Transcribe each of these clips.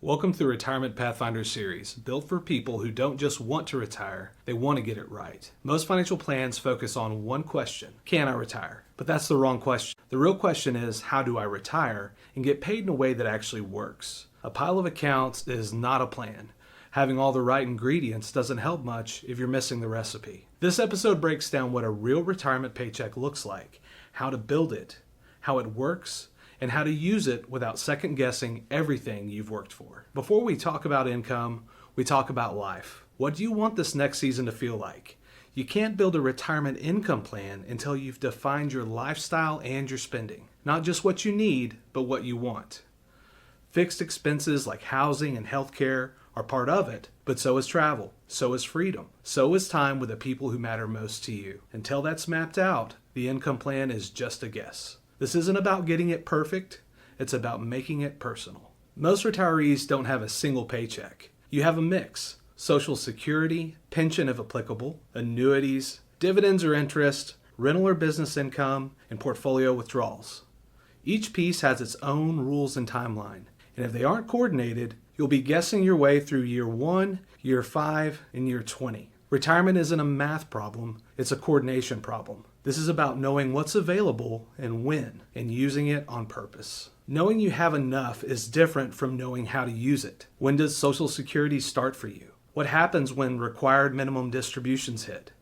Welcome to the Retirement Pathfinder series, built for people who don't just want to retire, they want to get it right. Most financial plans focus on one question: can I retire? But that's the wrong question. The real question is, how do I retire and get paid in a way that actually works? A pile of accounts is not a plan. Having all the right ingredients doesn't help much if you're missing the recipe. This episode breaks down what a real retirement paycheck looks like, how to build it, how it works, and how to use it without second guessing everything you've worked for. Before we talk about income, we talk about life. What do you want this next season to feel like? You can't build a retirement income plan until you've defined your lifestyle and your spending. Not just what you need, but what you want. Fixed expenses like housing and healthcare are part of it, but so is travel, so is freedom, so is time with the people who matter most to you. Until that's mapped out, the income plan is just a guess. This isn't about getting it perfect, it's about making it personal. Most retirees don't have a single paycheck. You have a mix: Social Security, pension if applicable, annuities, dividends or interest, rental or business income, and portfolio withdrawals. Each piece has its own rules and timeline, and if they aren't coordinated, you'll be guessing your way through year 1, year 5, and year 20. Retirement isn't a math problem, it's a coordination problem. This is about knowing what's available and when, and using it on purpose. Knowing you have enough is different from knowing how to use it. When does Social Security start for you? What happens when required minimum distributions hit?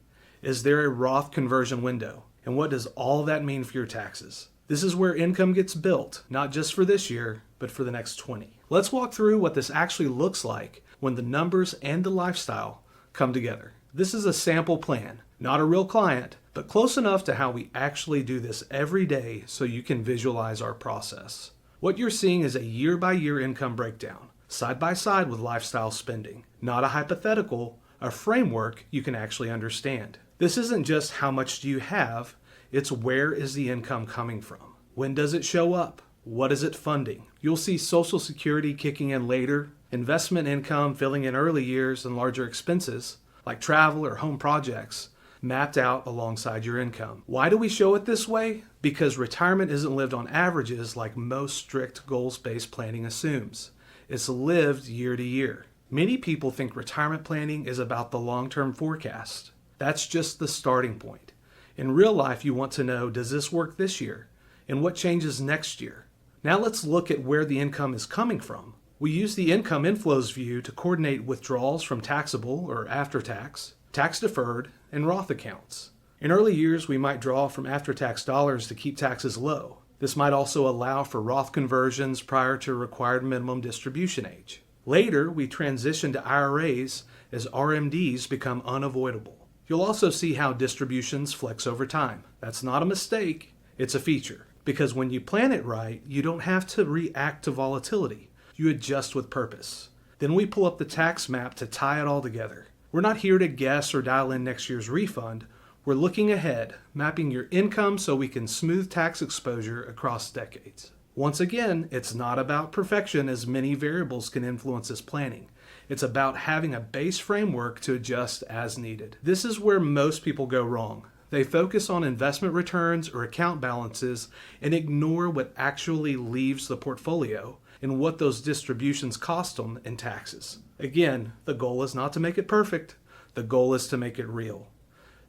Is there a Roth conversion window? And what does all of that mean for your taxes? This is where income gets built, not just for this year, but for the next 20. Let's walk through what this actually looks like when the numbers and the lifestyle come together. This is a sample plan, not a real client, but close enough to how we actually do this every day so you can visualize our process. What you're seeing is a year-by-year income breakdown, side by side with lifestyle spending. Not a hypothetical, a framework you can actually understand. This isn't just how much do you have, it's where is the income coming from? When does it show up? What is it funding? You'll see Social Security kicking in later, investment income filling in early years and larger expenses, like travel or home projects, mapped out alongside your income. Why do we show it this way? Because retirement isn't lived on averages like most strict goals-based planning assumes. It's lived year to year. Many people think retirement planning is about the long-term forecast. That's just the starting point. In real life, you want to know, does this work this year? And what changes next year? Now let's look at where the income is coming from. We use the income inflows view to coordinate withdrawals from taxable or after-tax, tax-deferred, and Roth accounts. In early years, we might draw from after-tax dollars to keep taxes low. This might also allow for Roth conversions prior to required minimum distribution age. Later, we transition to IRAs as RMDs become unavoidable. You'll also see how distributions flex over time. That's not a mistake, it's a feature. Because when you plan it right, you don't have to react to volatility. You adjust with purpose. Then we pull up the tax map to tie it all together. We're not here to guess or dial in next year's refund. We're looking ahead, mapping your income so we can smooth tax exposure across decades. Once again, it's not about perfection, as many variables can influence this planning. It's about having a base framework to adjust as needed. This is where most people go wrong. They focus on investment returns or account balances and ignore what actually leaves the portfolio and what those distributions cost them in taxes. Again, the goal is not to make it perfect. The goal is to make it real.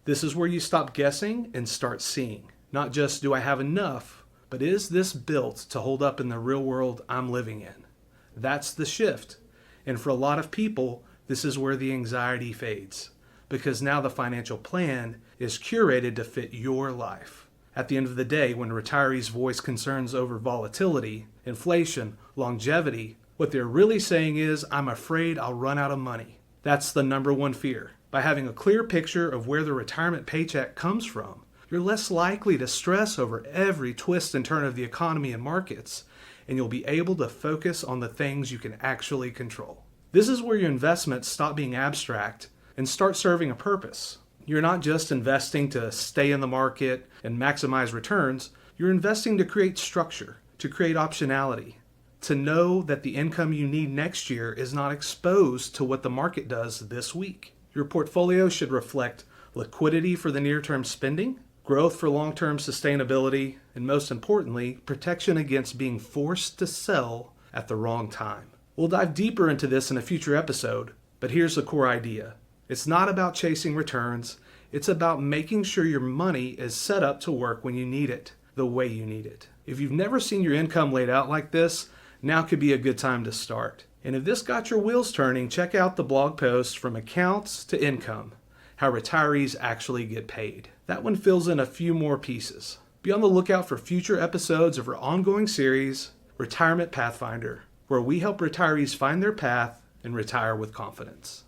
This is where you stop guessing and start seeing. Not just, do I have enough, but is this built to hold up in the real world I'm living in? That's the shift. And for a lot of people, this is where the anxiety fades, because now the financial plan is curated to fit your life. At the end of the day, when retirees voice concerns over volatility, inflation, longevity, what they're really saying is, I'm afraid I'll run out of money. That's the number one fear. By having a clear picture of where the retirement paycheck comes from, you're less likely to stress over every twist and turn of the economy and markets, and you'll be able to focus on the things you can actually control. This is where your investments stop being abstract and start serving a purpose. You're not just investing to stay in the market and maximize returns. You're investing to create structure, to create optionality, to know that the income you need next year is not exposed to what the market does this week. Your portfolio should reflect liquidity for the near-term spending, growth for long-term sustainability, and most importantly, protection against being forced to sell at the wrong time. We'll dive deeper into this in a future episode, but here's the core idea. It's not about chasing returns. It's about making sure your money is set up to work when you need it, the way you need it. If you've never seen your income laid out like this, now could be a good time to start. And if this got your wheels turning, check out the blog post From Accounts to Income, how retirees actually get paid. That one fills in a few more pieces. Be on the lookout for future episodes of our ongoing series, Retirement Pathfinder, where we help retirees find their path and retire with confidence.